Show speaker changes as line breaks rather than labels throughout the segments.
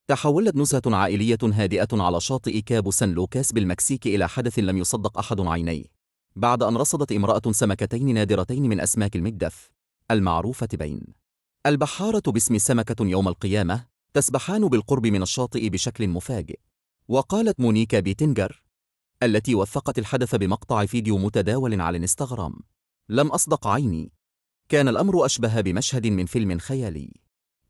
تحولت نزهة عائلية هادئة على شاطئ كابو سان لوكاس بالمكسيك إلى حدث لم يصدق أحد عينيه، بعد أن رصدت امرأة سمكتين نادرتين من أسماك المجدف المعروفة بين البحارة باسم سمكة يوم القيامة تسبحان بالقرب من الشاطئ بشكل مفاجئ. وقالت مونيكا بيتنجر التي وثقت الحدث بمقطع فيديو متداول على الانستغرام: لم أصدق عيني، كان الأمر أشبه بمشهد من فيلم خيالي.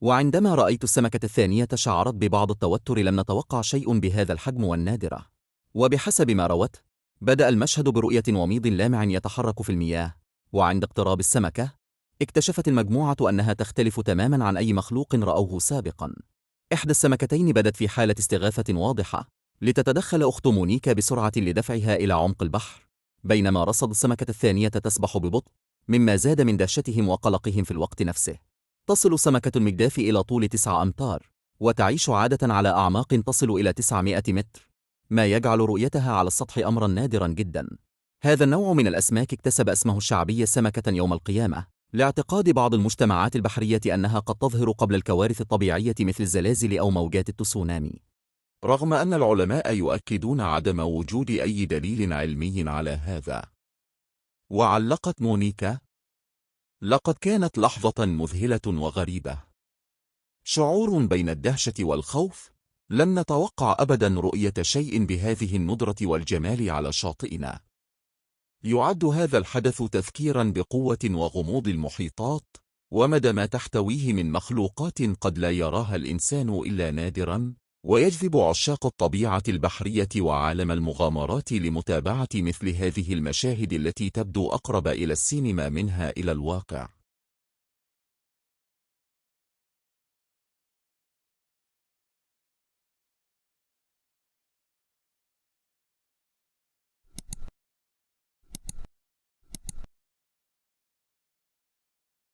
وعندما رأيت السمكة الثانية شعرت ببعض التوتر، لم نتوقع شيء بهذا الحجم والنادرة. وبحسب ما روت، بدأ المشهد برؤية وميض لامع يتحرك في المياه، وعند اقتراب السمكة اكتشفت المجموعة أنها تختلف تماما عن أي مخلوق رأوه سابقا. إحدى السمكتين بدت في حالة استغاثة واضحة، لتتدخل أخت مونيكا بسرعة لدفعها إلى عمق البحر، بينما رصد السمكة الثانية تسبح ببطء، مما زاد من دهشتهم وقلقهم في الوقت نفسه. تصل سمكة المجداف إلى طول 9 أمتار، وتعيش عادة على أعماق تصل إلى 900 متر، ما يجعل رؤيتها على السطح أمرا نادرا جدا. هذا النوع من الأسماك اكتسب اسمه الشعبي سمكة يوم القيامة، لاعتقاد بعض المجتمعات البحرية أنها قد تظهر قبل الكوارث الطبيعية مثل الزلازل أو موجات التسونامي.
رغم أن العلماء يؤكدون عدم وجود أي دليل علمي على هذا. وعلقت مونيكا: لقد كانت لحظة مذهلة وغريبة، شعور بين الدهشة والخوف. لم نتوقع أبدا رؤية شيء بهذه الندرة والجمال على شاطئنا. يعد هذا الحدث تذكيرا بقوة وغموض المحيطات، ومدى ما تحتويه من مخلوقات قد لا يراها الإنسان إلا نادرا، ويجذب عشاق الطبيعة البحرية وعالم المغامرات لمتابعة مثل هذه المشاهد التي تبدو أقرب إلى السينما منها إلى الواقع.